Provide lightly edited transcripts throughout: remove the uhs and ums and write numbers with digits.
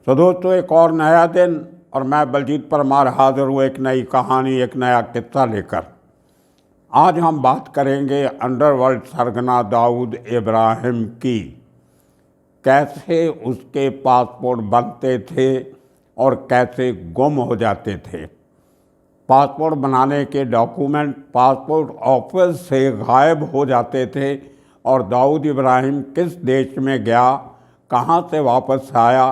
तो दोस्तों, एक और नया दिन और मैं बलजीत परमार हाजिर हूँ एक नई कहानी, एक नया किस्सा लेकर। आज हम बात करेंगे अंडरवर्ल्ड सरगना दाऊद इब्राहिम की। कैसे उसके पासपोर्ट बनते थे और कैसे गुम हो जाते थे। पासपोर्ट बनाने के डॉक्यूमेंट पासपोर्ट ऑफिस से गायब हो जाते थे और दाऊद इब्राहिम किस देश में गया, कहाँ से वापस आया,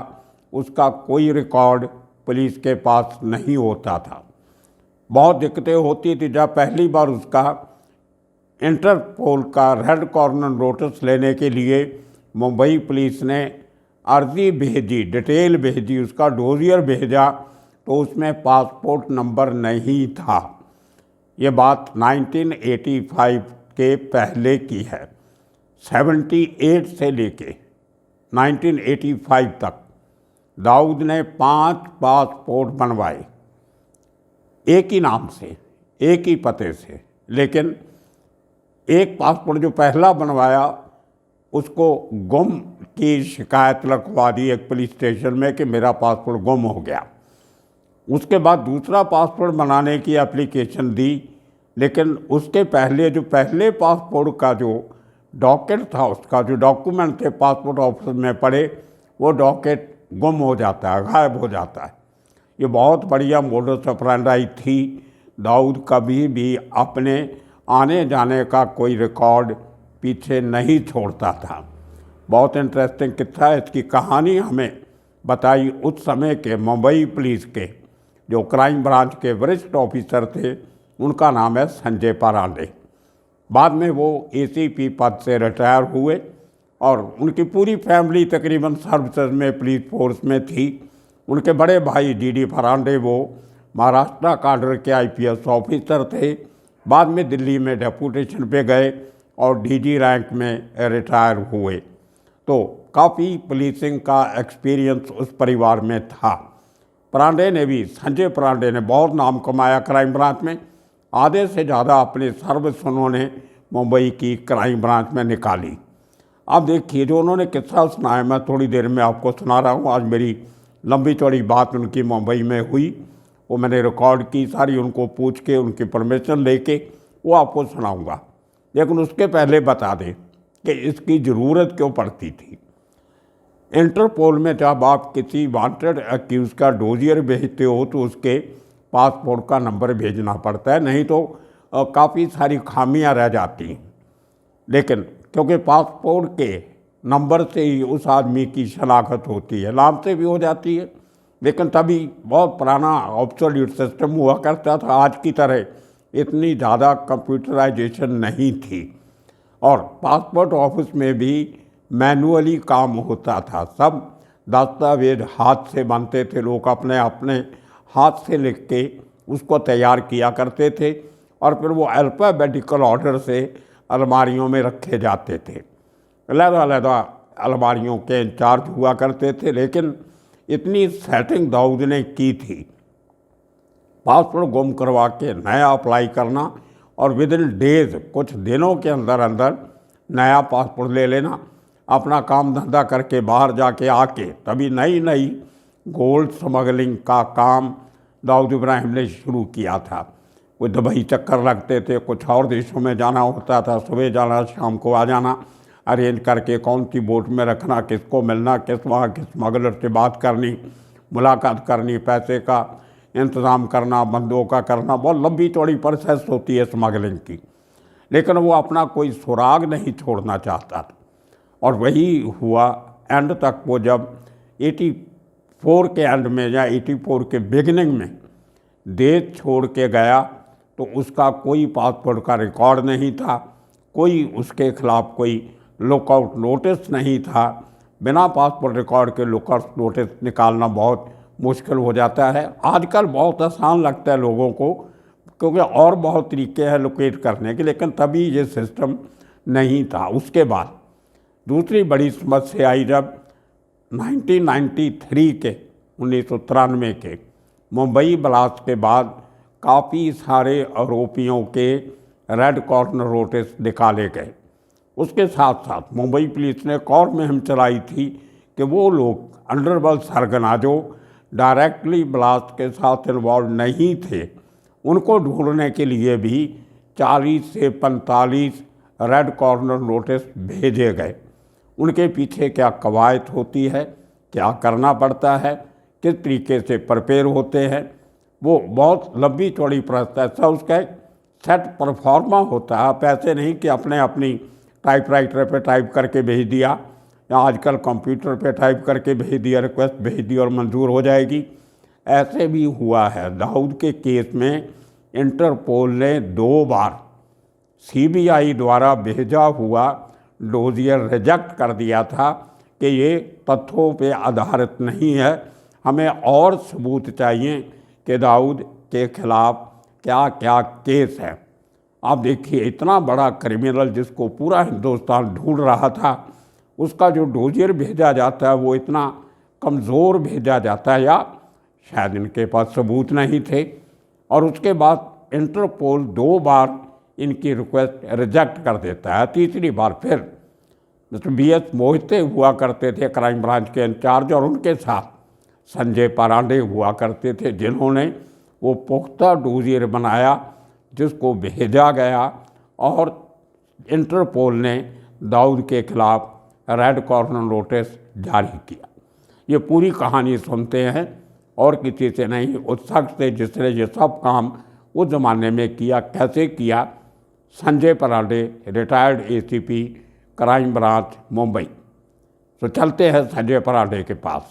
उसका कोई रिकॉर्ड पुलिस के पास नहीं होता था। बहुत दिक्कतें होती थी जब पहली बार उसका इंटरपोल का रेड कॉर्नर नोटिस लेने के लिए मुंबई पुलिस ने अर्जी भेजी, डिटेल भेजी, उसका डोजियर भेजा, तो उसमें पासपोर्ट नंबर नहीं था। ये बात 1985 के पहले की है। 78 से लेके 1985 तक दाऊद ने 5 पासपोर्ट बनवाए, एक ही नाम से, एक ही पते से। लेकिन एक पासपोर्ट जो पहला बनवाया उसको गुम की शिकायत लिखवा दी एक पुलिस स्टेशन में कि मेरा पासपोर्ट गुम हो गया। उसके बाद दूसरा पासपोर्ट बनाने की एप्लीकेशन दी, लेकिन उसके पहले जो पहले पासपोर्ट का जो डॉकेट था, उसका जो डॉक्यूमेंट थे पासपोर्ट ऑफिस में पड़े, वो डॉकेट गुम हो जाता है, गायब हो जाता है। ये बहुत बढ़िया मोडस ऑपरेंडी थी। दाऊद कभी भी अपने आने जाने का कोई रिकॉर्ड पीछे नहीं छोड़ता था। बहुत इंटरेस्टिंग किस्सा है। इसकी कहानी हमें बताई उस समय के मुंबई पुलिस के जो क्राइम ब्रांच के वरिष्ठ ऑफिसर थे, उनका नाम है संजय परांडे। बाद में वो एसीपी पद से रिटायर हुए और उनकी पूरी फैमिली तकरीबन सर्विसेज में पुलिस फोर्स में थी। उनके बड़े भाई डीडी परांडे वो महाराष्ट्र काडर के आईपीएस ऑफिसर थे। बाद में दिल्ली में डेपुटेशन पे गए और डीजी रैंक में रिटायर हुए। तो काफ़ी पुलिसिंग का एक्सपीरियंस उस परिवार में था। परांडे ने भी, संजय परांडे ने बहुत नाम कमाया क्राइम ब्रांच में। आधे से ज़्यादा अपनी सर्विस उन्होंने मुंबई की क्राइम ब्रांच में निकाली। अब देखिए, जो उन्होंने किस्सा सुनाया मैं थोड़ी देर में आपको सुना रहा हूँ। आज मेरी लंबी चौड़ी बात उनकी मुंबई में हुई, वो मैंने रिकॉर्ड की सारी, उनको पूछ के उनकी परमिशन लेके वो आपको सुनाऊंगा। लेकिन उसके पहले बता दें कि इसकी ज़रूरत क्यों पड़ती थी। इंटरपोल में जब आप किसी वांटेड एक्यूज का डोजियर भेजते हो तो उसके पासपोर्ट का नंबर भेजना पड़ता है, नहीं तो काफ़ी सारी खामियां रह जाती हैं। लेकिन क्योंकि पासपोर्ट के नंबर से ही उस आदमी की शनाख्त होती है, नाम से भी हो जाती है। लेकिन तभी बहुत पुराना ऑब्सोल्यूट सिस्टम हुआ करता था, आज की तरह इतनी ज़्यादा कंप्यूटराइजेशन नहीं थी। और पासपोर्ट ऑफिस में भी मैनुअली काम होता था। सब दस्तावेज हाथ से बनते थे, लोग अपने अपने हाथ से लिख के उसको तैयार किया करते थे और फिर वो अल्फ़ाबेटिकल ऑर्डर से अलमारियों में रखे जाते थे। अलग-अलग अलमारियों के इंचार्ज हुआ करते थे। लेकिन इतनी सेटिंग दाऊद ने की थी, पासपोर्ट गुम करवा के नया अप्लाई करना और विद इन डेज, कुछ दिनों के अंदर अंदर नया पासपोर्ट ले लेना, अपना काम धंधा करके बाहर जाके आके तभी नई नई गोल्ड स्मगलिंग का काम दाऊद इब्राहिम ने शुरू किया था। वो दुबई चक्कर लगते थे, कुछ और देशों में जाना होता था, सुबह जाना शाम को आ जाना, अरेंज करके कौन सी बोट में रखना, किसको मिलना, किस वहाँ के स्मगलर से बात करनी, मुलाकात करनी, पैसे का इंतज़ाम करना, बंदों का करना। बहुत लंबी चौड़ी प्रोसेस होती है स्मगलिंग की। लेकिन वो अपना कोई सुराग नहीं छोड़ना चाहता था और वही हुआ एंड तक। वो जब 84 के एंड में या 84 के बिगिनिंग में देश छोड़ के गया तो उसका कोई पासपोर्ट का रिकॉर्ड नहीं था, कोई उसके खिलाफ कोई लुकआउट नोटिस नहीं था। बिना पासपोर्ट रिकॉर्ड के लुकआउट नोटिस निकालना बहुत मुश्किल हो जाता है। आजकल बहुत आसान लगता है लोगों को, क्योंकि और बहुत तरीके हैं लोकेट करने के, लेकिन तभी ये सिस्टम नहीं था। उसके बाद दूसरी बड़ी समस्या आई जब 1993 के 1993 के मुंबई ब्लास्ट के बाद काफ़ी सारे आरोपियों के रेड कॉर्नर नोटिस निकाले गए। उसके साथ साथ मुंबई पुलिस ने एक और मुहिम चलाई थी कि वो लोग अंडरवर्ल्ड सरगना जो डायरेक्टली ब्लास्ट के साथ इन्वॉल्व नहीं थे, उनको ढूंढने के लिए भी 40 से 45 रेड कॉर्नर नोटिस भेजे गए। उनके पीछे क्या कवायद होती है, क्या करना पड़ता है, किस तरीके से प्रिपेयर होते हैं, वो बहुत लंबी चौड़ी प्रोसेस है। उसका एक सेट परफॉर्मा होता है। आप ऐसे नहीं कि अपने अपनी टाइपराइटर पे टाइप करके भेज दिया या आजकल कंप्यूटर पे टाइप करके भेज दिया, रिक्वेस्ट भेज दी और मंजूर हो जाएगी। ऐसे भी हुआ है। दाऊद के केस में इंटरपोल ने 2 बार सीबीआई द्वारा भेजा हुआ डोजियर रिजेक्ट कर दिया था कि ये तथ्यों पे आधारित नहीं है, हमें और सबूत चाहिए कि दाऊद के खिलाफ क्या क्या केस है। आप देखिए, इतना बड़ा क्रिमिनल जिसको पूरा हिंदुस्तान ढूंढ रहा था, उसका जो डोजियर भेजा जाता है वो इतना कमज़ोर भेजा जाता है, या शायद इनके पास सबूत नहीं थे। और उसके बाद इंटरपोल 2 बार इनकी रिक्वेस्ट रिजेक्ट कर देता है। तीसरी बार फिर मिस्टर BS मोहिते हुआ करते थे क्राइम ब्रांच के इंचार्ज, और उनके साथ संजय परांडे हुआ करते थे, जिन्होंने वो पुख्ता डोजियर बनाया जिसको भेजा गया और इंटरपोल ने दाऊद के खिलाफ रेड कॉर्नर नोटिस जारी किया। ये पूरी कहानी सुनते हैं और किसी से नहीं, उस शख्स से जिसने ये सब काम उस ज़माने में किया। कैसे किया? Sanjay Parande, retired ACP crime branch Mumbai. तो चलते हैं संजय परांडे के पास।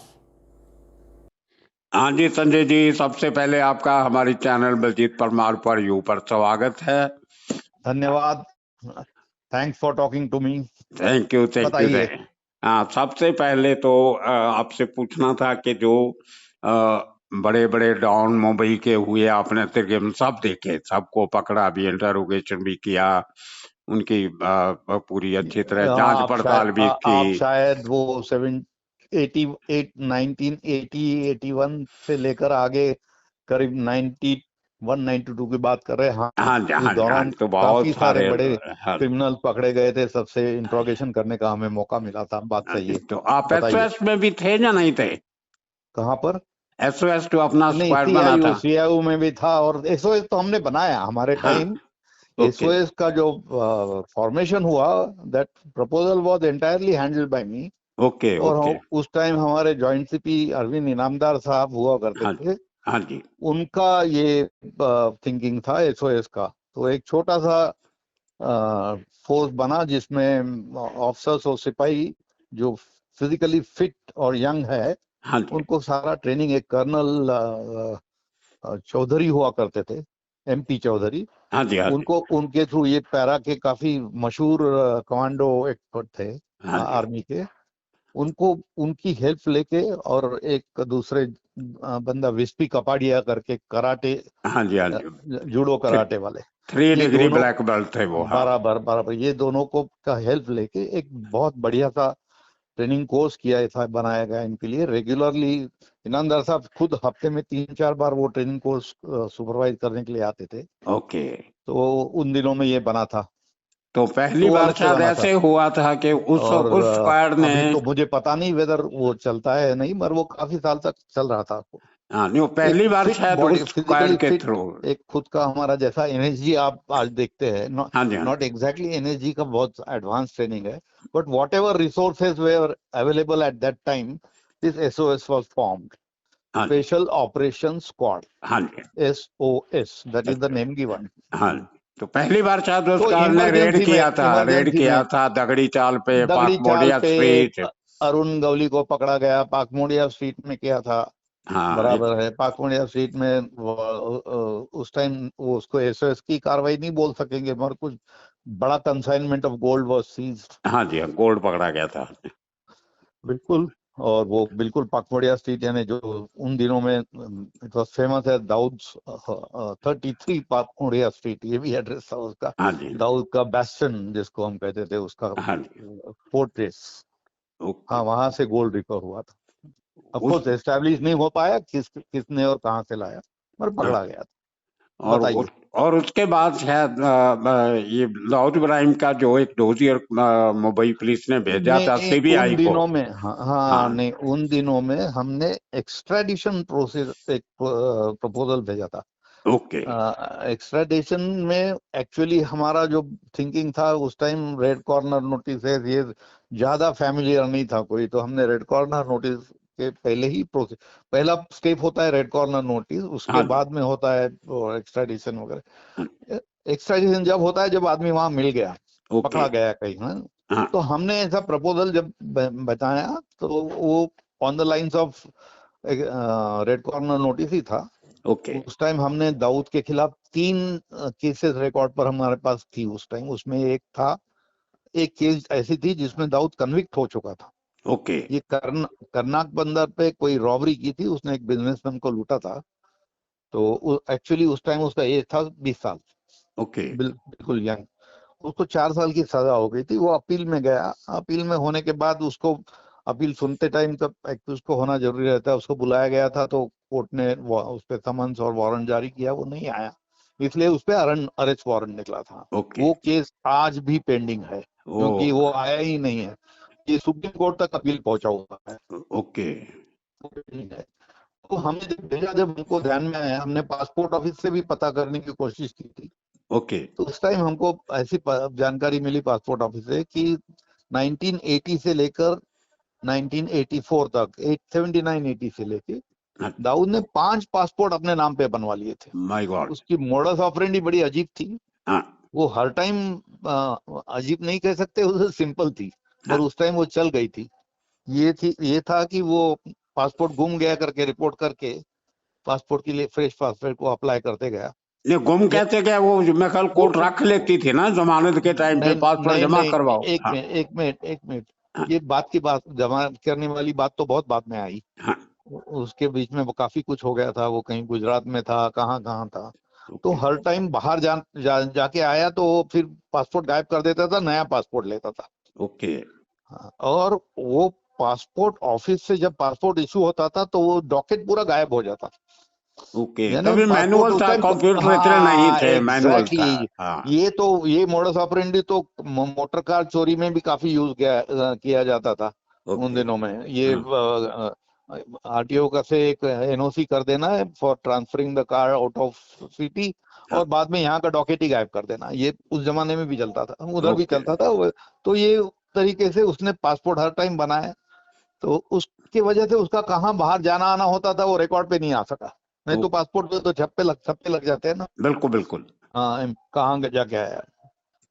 हाँ जी संजय जी, सबसे पहले आपका हमारी चैनल बलजीत परमार पर यू पर स्वागत है। धन्यवाद। Thanks for talking to me. Thank you बताइए। हाँ, सबसे पहले तो आपसे पूछना था कि जो बड़े बड़े डॉन मुंबई के हुए, आपने तकरीबन सब देखे, सबको पकड़ा भी, इंटरोगेशन भी किया, उनकी पूरी अच्छी तरह जांच पड़ताल भी की। आप शायद वो 1980 से लेकर आगे करीब 91-92 की बात कर रहे हैं। हाँ जी, उस हाँ जी, हाँ दौरान जी, तो बहुत काफी सारे बड़े हाँ, क्रिमिनल पकड़े गए थे, सबसे इंट्रोगेशन करने का हमें मौका मिला था। बात सही है। तो आप बताइए। SOS में भी थे या नहीं थे? कहाँ पर? SOS तो अपना नहीं, स्क्वाड बना था। CIU में भी था, और एसओएस तो हमने बनाया हमारे हाँ, टाइम। ओके एसओएस का जो फॉर्मेशन हुआ, that proposal was entirely handled by me. Okay और ओके। उस टाइम हमारे जॉइंट CP अरविंद इनामदार साहब हुआ करते हाँ थे। हाँ जी, उनका ये थिंकिंग था एसओएस का। तो एक छोटा सा फोर्स बना जिसमें ऑफिसर्स और सिपाही जो फिजिकली फिट और यंग है, हाँ जी, उनको सारा ट्रेनिंग, एक कर्नल चौधरी हुआ करते थे, MP चौधरी, हाँ जी, हाँ जी, उनको, उनके थ्रू, ये पैरा के काफी मशहूर कमांडो एक्सपर्ट थे हाँ जी, आर्मी के, उनको, उनकी हेल्प लेके, और एक दूसरे बंदा विस्पी कपाडिया करके, कराटे, हाँ जी, हाँ जी, जूडो कराटे वाले, 3 ये डिग्री दोनों ब्लैक बेल्ट थे वो। हाँ, बराबर बराबर, ये दोनों को का हेल्प लेके एक बहुत बढ़िया सा ट्रेनिंग कोर्स किया था, बनाया गया इनके लिए रेगुलरली। इनामदार साहब खुद हफ्ते में 3-4 बार वो ट्रेनिंग कोर्स सुपरवाइज करने के लिए आते थे। ओके। तो उन दिनों में ये बना था, तो पहली तो बार अलग से शायद बना था। ऐसे हुआ था कि और उस स्क्वाड ने, अभी तो मुझे पता नहीं वेदर वो चलता है नहीं, मगर वो काफी साल तक चल रहा था। हाँ नहीं, वो एक पहली बार फिट शायद बॉडी, उस फिजिकली स्क्वाड के फिट, थ्रू। एक खुद का हमारा जैसा एनएसजी आप आज देखते हैं, हाँ जी, हाँ नॉट एग्जैक्टली एनएसजी का बहुत एडवांस ट्रेनिंग है, but whatever resources were available at that time, this SOS was formed, हाँ जी, स्पेशल ऑपरेशन स्क्वाड, हाँ जी, SOS, दैट इज द अच्छा, नेम गिवन। हाँ। तो पहली बार शायद तो उसका ने रेड इमरजेंसी किया में था दगड़ी चाल पे, दगड़ी पाक चाल मोडिया पे स्ट्रीट। अरुण गवली को पकड़ा गया, पाकमुड़िया स्ट्रीट में किया था। हाँ बराबर है, पाकमुड़िया स्ट्रीट में उस टाइम वो उसको एसओएस की कार्रवाई नहीं बोल सकेंगे, मगर कुछ बड़ा consignment of gold was seized. हाँ जी, हाँ, गोल्ड पकड़ा गया था। बिल्कुल। और वो बिल्कुल पाकमुड़िया स्ट्रीट, यानी जो उन दिनों में इट वाज फेमस है, दाऊद 33 पाकमुड़िया स्ट्रीट, ये भी एड्रेस था उसका। हाँ जी, दाऊद का बैस्टन जिसको हम कहते थे, उसका हाँ जी, फोर्ट्रेस। ओके। हाँ, वहां से गोल्ड रिकवर हुआ था। ऑफ उस कोर्स एस्टैब्लिश नहीं हो पाया किसने और कहां से लाया, पर पकड़ा गया था। और बताइए। और उसके बाद शायद ये दाऊद इब्राहिम का जो एक डोजियर मुंबई पुलिस ने भेजा था नहीं, उन सीबीआई को। दिनों में, हाँ हाँ, हाँ। नहीं, उन दिनों में हमने एक्स्ट्राडिशन प्रोसेस एक प्रपोजल भेजा था। ओके। एक्स्ट्राडिशन में एक्चुअली हमारा जो थिंकिंग था उस टाइम, रेड कॉर्नर नोटिस है ये ज्यादा फैमिलियर नहीं था कोई, तो हमने रेड कॉर्नर नोटिस के पहले ही प्रोसेस, पहला स्टेप होता है रेड कॉर्नर नोटिस, उसके हाँ जी। बाद में होता है एक्स्ट्राडिशन हाँ। वगैरह। एक्स्ट्राडिशन जब होता है जब आदमी वहां मिल गया, ओके। पकड़ा गया कहीं, हाँ। हाँ। तो हमने ऐसा प्रपोजल जब बताया तो वो on the lines of red corner notice ही था। ओके। उस टाइम हमने दाऊद के खिलाफ 3 केसेस रिकॉर्ड पर हमारे पास थी उस टाइम। उसमें एक केस ऐसी थी जिसमें दाऊद कन्विक्ट हो चुका था। ओके। ये करनाक बंदर पे कोई रॉबरी की थी, उसने एक बिजनेसमैन को लूटा था। तो एक्चुअली उस टाइम उसका एज था 20 साल, ओके। बिल्कुल यंग। उसको 4 साल की सजा हो गई थी। वो अपील में गया, अपील में होने के बाद उसको, अपील सुनते टाइम तब एक तो उसको होना जरूरी रहता है, उसको बुलाया गया था तो कोर्ट ने उस पर समन्स और वारंट जारी किया, वो नहीं आया, इसलिए उस पर अरेस्ट वारंट निकला था। ओके। वो केस आज भी पेंडिंग है ओ। क्योंकि वो आया ही नहीं है। ये सुप्रीम कोर्ट तक अपील पहुंचा हुआ है, ओके। वो पेंडिंग है। तो हमने जब भेजा, जब हमको ध्यान में आया, हमने पासपोर्ट ऑफिस से भी पता करने की कोशिश की थी। ओके। तो उस टाइम हमको ऐसी जानकारी मिली पासपोर्ट ऑफिस से कि 1980 से लेकर 1984 तक, 79-80 से लेके दाऊद ने 5 पासपोर्ट अपने नाम पे बनवा लिए थे। My God. उसकी मोडस ऑपरेंडी बड़ी अजीब थी। हाँ। वो हर टाइम अजीब नहीं कह सकते, उसे सिंपल थी, हाँ। पर उस टाइम वो चल गई थी। ये था कि वो पासपोर्ट गुम गया करके रिपोर्ट करके पासपोर्ट के लिए फ्रेश पासपोर्ट को अप्लाई करते गया। ये गुम जब कैसे गया? वो मैं कल वो कोर्ट रख लेती थी ना जमानत के टाइम पे, नहीं पासपोर्ट नहीं जमा नहीं, करवाओ। हाँ। एक मिनट, हाँ। ये बात जमा करने वाली बात तो बहुत बाद में आई। हाँ। उसके बीच में वो काफी कुछ हो गया था, वो कहीं गुजरात में था, कहाँ कहाँ था। तो ओके। हर टाइम बाहर जाके आया तो वो फिर पासपोर्ट गायब कर देता था, नया पासपोर्ट लेता था। ओके। हाँ, और वो पासपोर्ट ऑफिस से जब पासपोर्ट इशू होता था तो वो डॉकेट पूरा गायब हो जाता था। ओके। यानी तभी पासपोर्ट मैनुअल उस था, टाइम, कंप्यूटर इतने नहीं हाँ थे, मैनुअल था। एग्जैक्टली, हाँ। ये मोडस ऑपरेंडी तो मोटर कार चोरी में भी काफी यूज किया जाता था उन ओके। दिनों में। ये हाँ। आरटीओ का से एक एनओसी कर देना है for transferring the car out of city, हाँ। और बाद में यहाँ का डॉकेट ही गायब कर देना, ये उस जमाने में भी चलता था, उधर भी ओके। चलता था। तो ये तरीके से उसने पासपोर्ट हर टाइम बनाया। तो उसकी वजह से उसका कहाँ बाहर जाना आना होता था वो रिकॉर्ड पे नहीं आ सका। नहीं तो ओके। पासपोर्ट पे तो छप्पे लग जाते हैं ना। बिल्कुल बिल्कुल। हाँ, कहाँ जाके आया।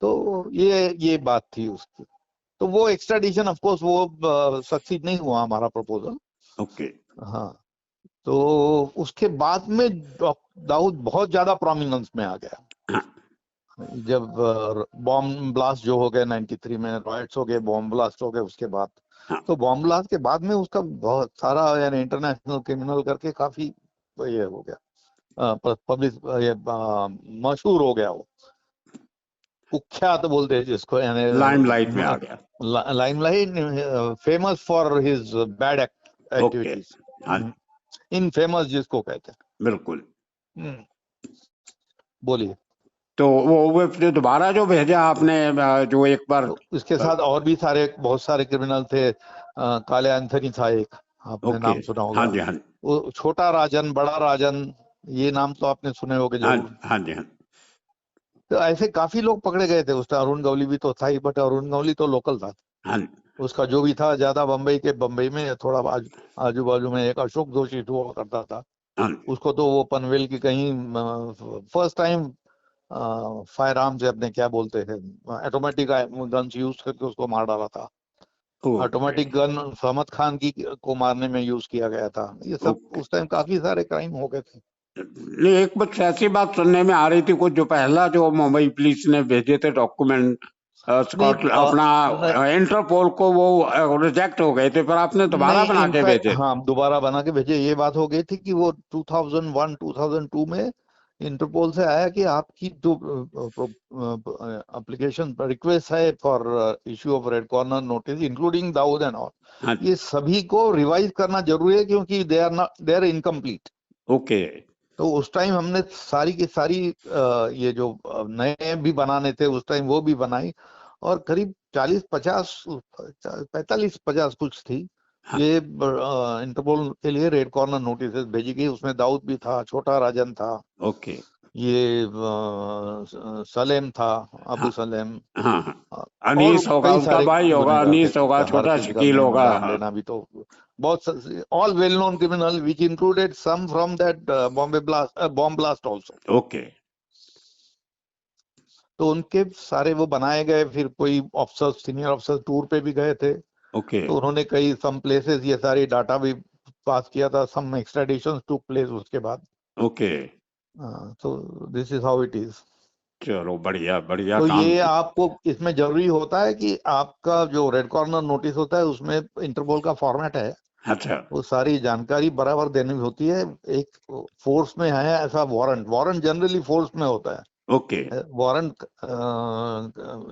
तो ये बात थी उसकी। तो वो एक्स्ट्राडिशन ऑफ कोर्स वो सक्सीड नहीं हुआ हमारा प्रपोजल। ओके। हाँ, तो उसके बाद में दाऊद बहुत ज्यादा प्रोमिनेंस में आ गया। हाँ। जब बॉम्ब ब्लास्ट जो हो गए 93 में, रॉयट्स हो गए, बॉम्ब ब्लास्ट हो गए उसके बाद। हाँ। तो बॉम्ब ब्लास्ट के बाद में उसका बहुत सारा, यानी इंटरनेशनल क्रिमिनल करके काफी ये हो गया, पब्लिक, ये मशहूर हो गया वो, कुख्यात बोलते हैं जिसको, यानी लाइमलाइट में आ गया। Limelight, famous for his bad okay. Activities, हाँ। इनफेमस जिसको कहते बिल्कुल। हैं। बोलिए। तो वो फिर दोबारा जो भेजा आपने, जो एक बार। तो इसके साथ और भी बहुत सारे क्रिमिनल थे। काले एंथनी था एक, आपने ओके। नाम सुना हाँ होगा। जी। हाँ। वो छोटा राजन, बड़ा राजन, ये नाम तो आपने सुने होंगे हाँ। जरूर। हाँ जी। हाँ। तो ऐसे काफी लोग पकड़े गए थे उस टाइम। अरुण गवली भी तो था ही, बट अरुण गवली तो लोकल था। हाँ। उसका जो भी था ज्यादा बम्बई में, थोड़ा आजू बाजू में एक अशोक जोशी हुआ करता था। हाँ। उसको तो वो पनवेल की कहीं फर्स्ट टाइम फायर आर्म से, अपने क्या बोलते हैं, ऑटोमेटिक गन्स यूज करके उसको मार डाला था। ओके। ऑटोमेटिक गन फहमद खान की को मारने में यूज किया गया था। ये सब ओके। उस टाइम काफी सारे क्राइम हो गए थे। नहीं, एक बस ऐसी बात सुनने में आ रही थी, कुछ जो पहला जो मुंबई पुलिस ने भेजे थे डॉक्यूमेंट नहीं, स्कॉटलैंड अपना इंटरपोल को, वो रिजेक्ट हो गए थे, पर आपने दोबारा नहीं, बना के इनफैक्ट भेजे। हाँ, दोबारा बना के भेजे। ये बात हो गई थी कि वो 2001 2002 में इंटरपोल से आया कि आपकी जो एप्लीकेशन रिक्वेस्ट है for issue of red corner notice including Dawood and all, हाँ। ये सभी को रिवाइज करना जरूरी है क्योंकि दे आर इनकम्प्लीट। ओके। तो उस टाइम हमने सारी की सारी ये जो नए भी बनाने थे उस टाइम वो भी बनाई, और करीब 40-50 कुछ थी। ये इंटरपोल के लिए रेड कॉर्नर नोटिस भेजी गई, उसमें दाऊद भी था, छोटा राजन था, ओके। ये सलेम था, अबू हाँ सलेम, हाँ हाँ। और अनीस होगा, कई उनका सारे भाई होगा, गुनहगार थे। अनीस होगा, हर छोटा किसी का शकील होगा। नाम हाँ। लेना भी तो बहुत, all well known criminal which included some from that Bombay blast, bomb blast also. Okay. तो उनके सारे वो बनाए गए। फिर कोई ऑफिसर्स, सीनियर ऑफिसर्स टूर पे भी गए थे, ओके। तो उन्होंने कई सम प्लेसेस ये सारी डाटा भी पास किया था। सम एक्सट्रेडिशन टुक प्लेस उसके बाद। ओके। तो this is how it is. चलो बढ़िया बढ़िया तो काम ये की। आपको इसमें जरूरी होता है कि आपका जो रेड कॉर्नर नोटिस होता है उसमें इंटरपोल का फॉर्मेट है, अच्छा। वो सारी जानकारी बराबर देनी होती है। एक फोर्स में है ऐसा वारंट, वारंट जनरली फोर्स में होता है। ओके। वारंट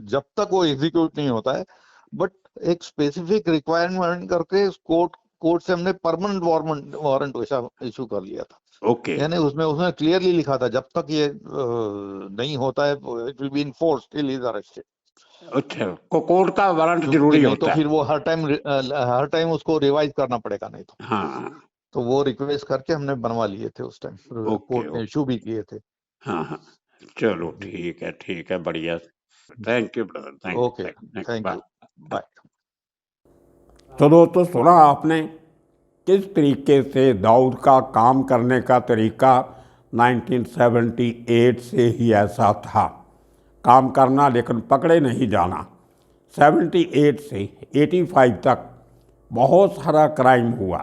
जब तक वो एग्जीक्यूट नहीं होता है, बट एक स्पेसिफिक रिक्वायरमेंट करके कोर्ट कोर्ट से हमने परमानेंट वारंट वारंट इशू कर लिया था। ओके। यानी उसमें उसने क्लियरली लिखा था जब तक ये नहीं होता है it will be enforce till is arrested. अच्छा, कोर्ट का वारंट क्योंकि जरूरी नहीं तो होता है। फिर वो हर टाइम उसको रिवाइज करना पड़ेगा नहीं तो। हाँ। तो वो रिक्वेस्ट करके हमने बनवा लिए थे उस टाइम, ओके कोर्ट ने इशू भी किए थे। हाँ हाँ। चलो ठीक है बढ़िया। Thank you brother, thank okay, you thank you, thank you, bye. Bye. तो दोस्तों सुना आपने किस तरीके से दाऊद का काम करने का तरीका 1978 से ही ऐसा था, काम करना लेकिन पकड़े नहीं जाना। 78 से 85 तक बहुत सारा क्राइम हुआ,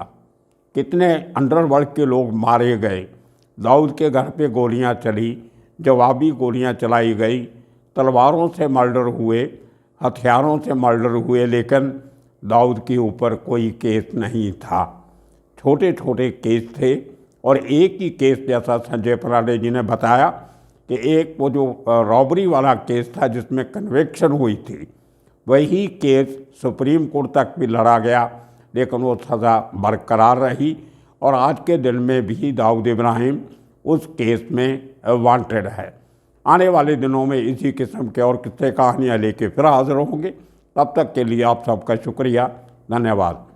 कितने अंडरवर्ल्ड के लोग मारे गए, दाऊद के घर पे गोलियां चली, जवाबी गोलियां चलाई गई, तलवारों से मर्डर हुए, हथियारों से मर्डर हुए, लेकिन दाऊद के ऊपर कोई केस नहीं था। छोटे छोटे केस थे, और एक ही केस जैसा संजय पराडे जी ने बताया कि एक वो जो रॉबरी वाला केस था जिसमें कन्विक्शन हुई थी, वही केस सुप्रीम कोर्ट तक भी लड़ा गया, लेकिन वो सज़ा बरकरार रही, और आज के दिन में भी दाऊद इब्राहिम उस केस में वांटेड है। आने वाले दिनों में इसी किस्म के और किस्से कहानियाँ लेके फिर हाजिर होंगे। तब तक के लिए आप सबका शुक्रिया, धन्यवाद।